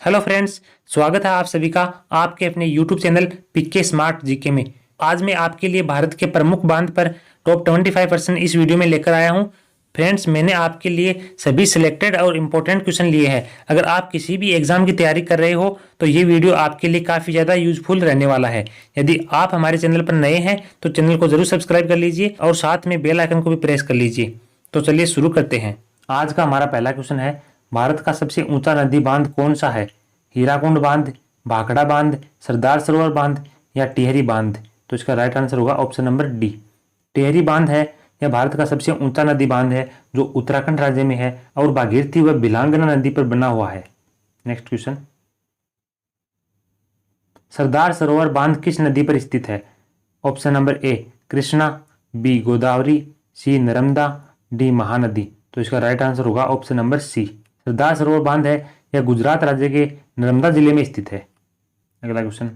Hello friends, स्वागत है आप सभी का आपके अपने YouTube channel PK smart GK में। आज मैं आपके लिए भारत के प्रमुख बांध पर टॉप 25% इस वीडियो में लेकर आया हूं। फ्रेंड्स, मैंने आपके लिए सभी सिलेक्टेड और इम्पोर्टेंट क्वेश्चन लिए हैं। अगर आप किसी भी एग्जाम की तैयारी कर रहे हो तो ये वीडियो आपके लिए काफ़ी ज़्यादा यूजफुल रहने वाला है। यदि आप हमारे चैनल पर नए हैं तो चैनल को जरूर सब्सक्राइब कर लीजिए और साथ में बेल आइकन को भी प्रेस कर लीजिए। तो चलिए शुरू करते हैं। आज का हमारा पहला क्वेश्चन है, भारत का सबसे ऊंचा नदी बांध कौन सा है? हीराकुंड बांध, भाखड़ा बांध, सरदार सरोवर बांध या टिहरी बांध? तो इसका राइट आंसर होगा ऑप्शन नंबर डी। टिहरी बांध है यह भारत का सबसे ऊंचा नदी बांध है जो उत्तराखंड राज्य में है और भागीरथी व बिलांगना नदी पर बना हुआ है। नेक्स्ट क्वेश्चन, सरदार सरोवर बांध किस नदी पर स्थित है? Option number A Krishna, B Godavari, C Narmada, D Mahanadi. तो इसका राइट आंसर होगा option number C. Sardar Sarovar बांध है यह गुजरात राज्य के नर्मदा जिले में स्थित है। अगला क्वेश्चन,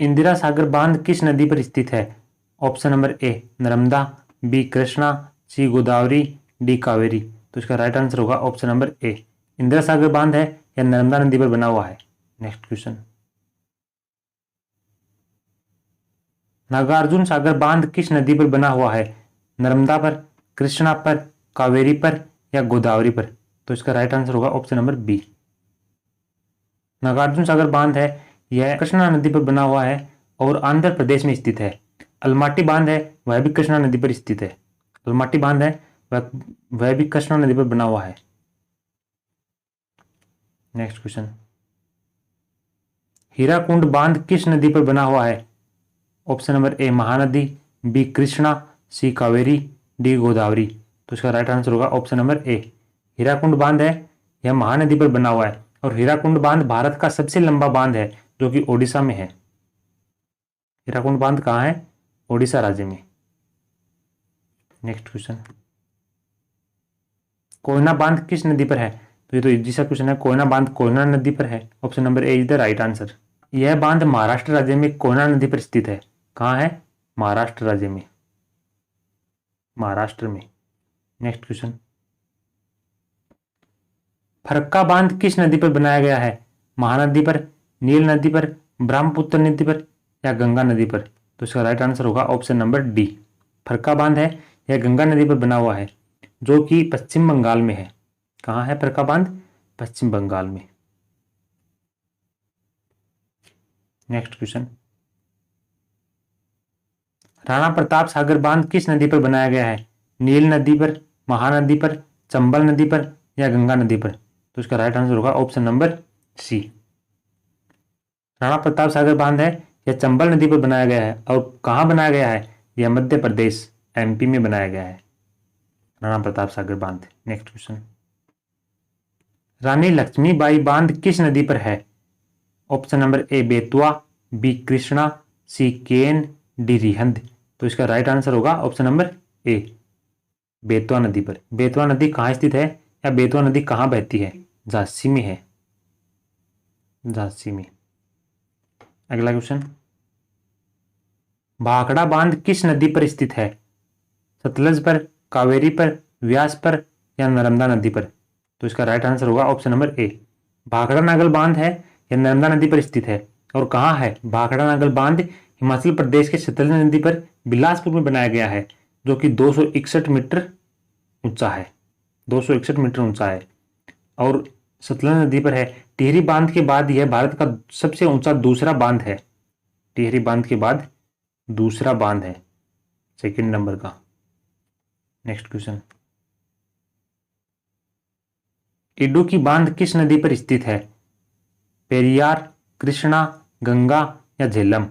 इंदिरा सागर बांध किस नदी पर स्थित है? Option number A Narmada, B Krishna, C Godavari, D Kaveri. तो इसका राइट आंसर होगा option number A. Indira Sagar बांध है यह नर्मदा नदी पर बना हुआ है। नेक्स्ट क्वेश्चन, नागार्जुन सागर बांध किस नदी पर बना हुआ है? नर्मदा पर, कृष्णा पर, कावेरी पर या गोदावरी पर? तो इसका राइट आंसर होगा option number B. Nagarjuna Sagar बांध है यह कृष्णा नदी पर बना हुआ है और आंध्र प्रदेश में स्थित है। अलमाटी बांध है वह भी कृष्णा नदी पर स्थित है। अलमाटी बांध है वह भी कृष्णा नदी पर बना हुआ है। नेक्स्ट क्वेश्चन, हीराकुंड बांध किस नदी पर बना हुआ है? Option number A Mahanadi, B Krishna, C Kaveri, D Godavari. तो इसका राइट आंसर होगा ऑप्शन नंबर ए। हीराकुंड बांध है यह महानदी पर बना हुआ है और हीराकुंड बांध भारत का सबसे लंबा बांध है जो कि ओडिशा में है। हीराकुंड बांध कहाँ है? ओडिशा राज्य में। नेक्स्ट क्वेश्चन, कोयना बांध किस नदी पर है? तो ये तो इजी सा क्वेश्चन है। कोयना बांध कोयना नदी पर है। Option number A is the right answer. यह बांध महाराष्ट्र राज्य में कोयना नदी पर स्थित है। कहाँ है? महाराष्ट्र राज्य में, महाराष्ट्र में। नेक्स्ट क्वेश्चन, फरक्का बांध किस नदी पर बनाया गया है? महानदी पर, नील नदी पर, ब्रह्मपुत्र नदी पर या गंगा नदी पर? तो इसका राइट आंसर होगा ऑप्शन नंबर डी। फरक्का बांध है यह गंगा नदी पर बना हुआ है जो कि पश्चिम बंगाल में है। कहाँ है फरक्का बांध? पश्चिम बंगाल में। नेक्स्ट क्वेश्चन, राणा प्रताप सागर बांध किस नदी पर बनाया गया है? नील नदी पर, महानदी पर, चंबल नदी पर या गंगा नदी पर? तो इसका राइट आंसर होगा option number C. Rana Pratap Sagar बांध है यह चंबल नदी पर बनाया गया है और कहाँ बनाया गया है? यह मध्य प्रदेश एमपी में बनाया गया है, राणा प्रताप सागर बांध। नेक्स्ट क्वेश्चन, रानी लक्ष्मीबाई बांध किस नदी पर है? Option number A Betwa, B Krishna, C Ken, D Rihand. तो इसका राइट आंसर होगा ऑप्शन नंबर ए बेतवा नदी पर। बेतवा नदी कहाँ स्थित है या बेतवा नदी कहाँ बहती है? झांसी में है, झांसी में। अगला क्वेश्चन, भाखड़ा बांध किस नदी पर स्थित है? सतलज पर, कावेरी पर, व्यास पर या नर्मदा नदी पर? तो इसका राइट आंसर होगा option number A. Bhakra Nangal बांध है यह नर्मदा नदी पर स्थित है। और कहाँ है भाखड़ा नागल बांध? हिमाचल प्रदेश के सतलज नदी पर बिलासपुर में बनाया गया है जो कि 261 मीटर ऊंचा है, 261 मीटर ऊंचा है और सतलज नदी पर है। टिहरी बांध के बाद यह भारत का सबसे ऊंचा दूसरा बांध है। टिहरी बांध के बाद दूसरा बांध है, सेकंड नंबर का। नेक्स्ट क्वेश्चन, इडुक्की बांध किस नदी पर स्थित है? पेरियार, कृष्णा, गंगा या झेलम?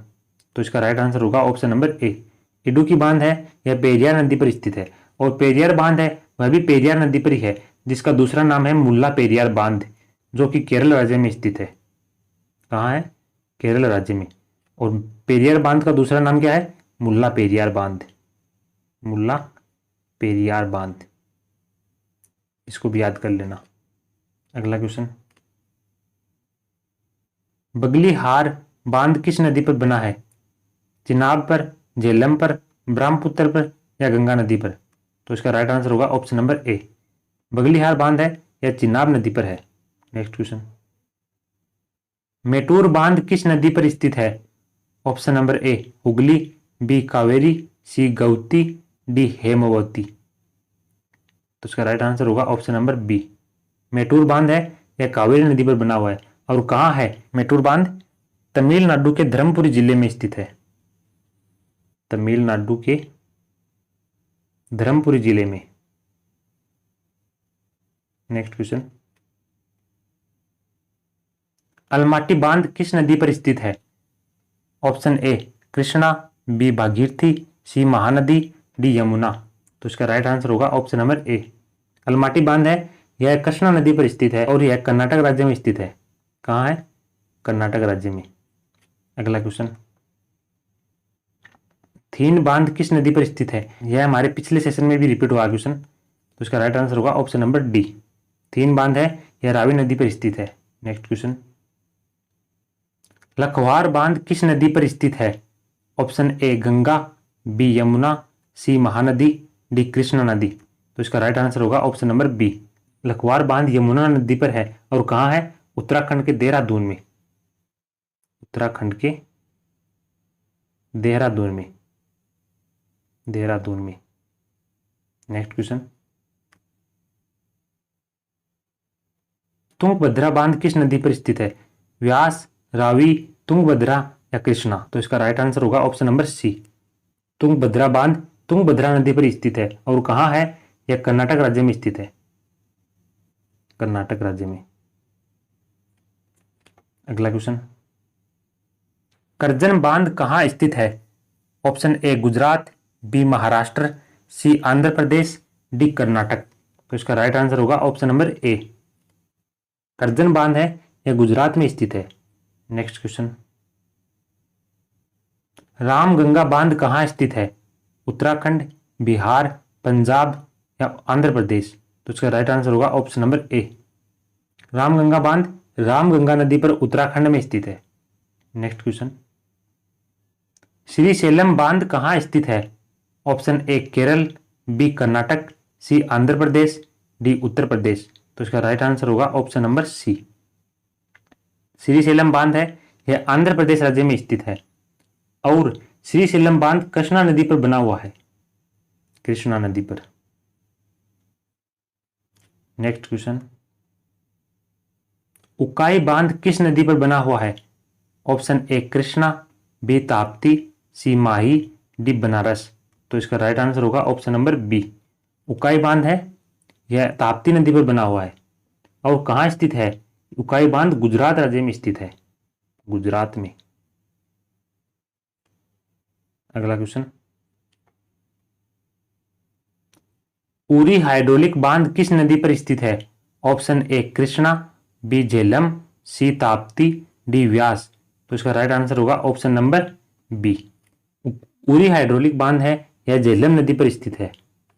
तो इसका राइट आंसर होगा ऑप्शन नंबर ए। इडुक्की बांध है यह पेरियार नदी पर स्थित है और पेरियार बांध है वह भी पेरियार नदी पर ही है जिसका दूसरा नाम है मुल्ला पेरियार बांध जो कि केरल राज्य में स्थित है। कहाँ है? केरल राज्य में। और पेरियार बांध का दूसरा नाम क्या है? मुल्ला पेरियार बांध, मुल्ला पेरियार बांध। इसको भी याद कर लेना। अगला क्वेश्चन, बगलीहार बांध किस नदी पर बना है? चिनाब पर, झेलम पर, ब्रह्मपुत्र पर या गंगा नदी पर? तो इसका राइट आंसर होगा ऑप्शन नंबर ए। बगलीहार बांध है या चिनाब नदी पर है? Next question. मेटूर बांध किस नदी पर स्थित है? Option number A Hooghly, B Kaveri, C गौती, डी हेमवती। तो इसका राइट आंसर होगा ऑप्शन नंबर बी। मेटूर बांध है यह कावेरी नदी पर बना हुआ है। और कहाँ है मेटूर बांध? तमिलनाडु के धर्मपुरी जिले में स्थित है। तमिलनाडु के धर्मपुरी जिले में। Next question. अलमाटी बांध किस नदी पर स्थित है? Option A Krishna, B Bhagirathi, C Mahanadi, D Yamuna. तो इसका राइट आंसर होगा ऑप्शन नंबर ए। अलमाटी बांध है यह कृष्णा नदी पर स्थित है और यह कर्नाटक राज्य में स्थित है। कहाँ है? कर्नाटक राज्य में। अगला क्वेश्चन। थीन बांध किस नदी पर स्थित है? यह हमारे पिछले सेशन में भी रिपीट हुआ क्वेश्चन। तो इसका राइट आंसर होगा ऑप्शन नंबर डी। थीन बांध है यह रावी नदी पर स्थित है। Next question. लखवार बांध किस नदी पर स्थित है? Option A Ganga, B Yamuna, C Mahanadi, D Krishna नदी। तो इसका राइट आंसर होगा ऑप्शन नंबर बी। लखवार बांध यमुना नदी पर है और कहाँ है? उत्तराखंड के देहरादून में। उत्तराखंड के देहरादून में। देहरादून में। Next question. तुंगभद्रा बांध किस नदी पर स्थित है? व्यास, रावी, तुंगभद्रा या कृष्णा। तो इसका राइट आंसर होगा ऑप्शन नंबर सी। तुंगभद्रा बांध तुंगभद्रा नदी पर स्थित है और कहाँ है? यह कर्नाटक राज्य में स्थित है। कर्नाटक राज्य में। अगला क्वेश्चन। करजन बांध कहाँ स्थित है? Option A Gujarat, B Maharashtra, C Andhra Pradesh, D Karnataka. तो इसका राइट आंसर होगा ऑप्शन नंबर ए। करजन बांध है यह गुजरात में स्थित है। Next question. रामगंगा बांध कहाँ स्थित है? उत्तराखंड, बिहार, पंजाब या आंध्र प्रदेश। तो इसका राइट आंसर होगा ऑप्शन नंबर ए। रामगंगा बांध रामगंगा नदी पर उत्तराखंड में स्थित है। Next question. श्रीशैलम बांध कहाँ स्थित है? Option A Kerala, B Karnataka, C Andhra Pradesh, D Uttar Pradesh. तो इसका राइट आंसर होगा ऑप्शन नंबर सी। श्रीशैलम बांध है यह आंध्र प्रदेश राज्य में स्थित है और श्रीशैलम बांध कृष्णा नदी पर बना हुआ है। कृष्णा नदी पर। Next question. उकाई बांध किस नदी पर बना हुआ है? Option A Krishna, B Tapti, C Mahi, D Banaras. तो इसका राइट आंसर होगा ऑप्शन नंबर बी। उकाई बांध है यह ताप्ती नदी पर बना हुआ है और कहाँ स्थित है? उकाई बांध गुजरात राज्य में स्थित है। गुजरात में। अगला क्वेश्चन। उरी हाइड्रोलिक बांध किस नदी पर स्थित है? Option A Krishna, B Jhelum, C Tapti, D Beas. तो इसका राइट आंसर होगा option number B. Uri hydraulic बांध है यह झेलम नदी पर स्थित है।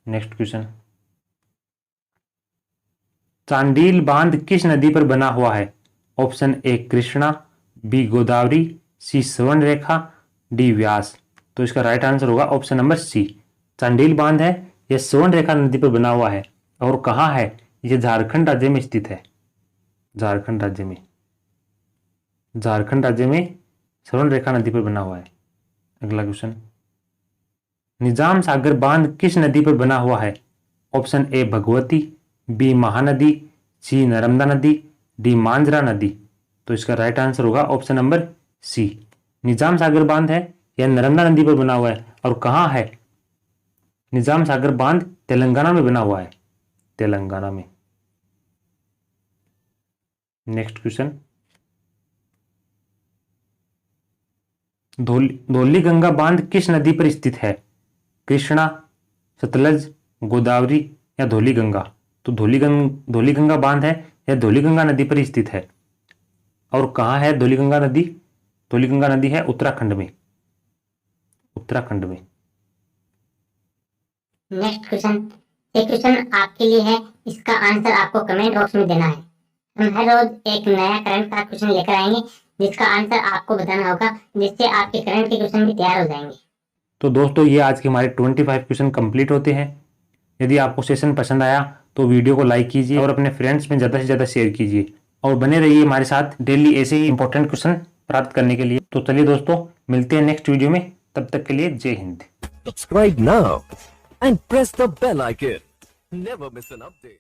Next question. चांडील बांध किस नदी पर बना हुआ है? Option A Krishna, B Godavari, C Subarnarekha, D Beas. तो इसका राइट आंसर होगा ऑप्शन नंबर सी। चांडील बांध है यह स्वर्णरेखा नदी पर बना हुआ है और कहाँ है? यह झारखंड राज्य में स्थित है। झारखंड राज्य में। झारखंड राज्य में स्वर्णरेखा नदी पर बना हुआ है। अगला क्वेश्चन। निजाम सागर बांध किस नदी पर बना हुआ है? Option A Bhagwati, B Mahanadi, C Narmada नदी, डी मांजरा नदी। तो इसका राइट आंसर होगा option number C. Nizam Sagar बांध है यह नर्मदा नदी पर बना हुआ है और कहाँ है? निजाम सागर बांध तेलंगाना में बना हुआ है। तेलंगाना में। Next question. धौली गंगा बांध किस नदी पर स्थित है? कृष्णा, सतलज, गोदावरी या धौली गंगा। तो धौली गंगा बांध है यह धौली गंगा नदी पर स्थित है और कहाँ है धौली गंगा नदी? धौली गंगा नदी है उत्तराखंड में। उत्तराखंड में। Next question. ये क्वेश्चन आपके लिए है, इसका आंसर आपको कमेंट बॉक्स में देना है। हम हर रोज एक नया करंट का क्वेश्चन लेकर आएंगे जिसका आंसर आपको बताना होगा, जिससे आपके करंट के क्वेश्चन भी तैयार हो जाएंगे। तो दोस्तों ये आज के हमारे 25 क्वेश्चन कंप्लीट होते हैं। यदि आपको सेशन पसंद आया तो वीडियो को लाइक कीजिए और अपने फ्रेंड्स में ज़्यादा से ज़्यादा शेयर कीजिए और बने रहिए हमारे साथ डेली ऐसे ही इंपॉर्टेंट क्वेश्चन प्राप्त करने के लिए। तो चलिए दोस्तों, मिलते हैं नेक्स्ट वीडियो में, तब तक के लिए जय Hind. Subscribe now and press the bell icon. Never miss an update.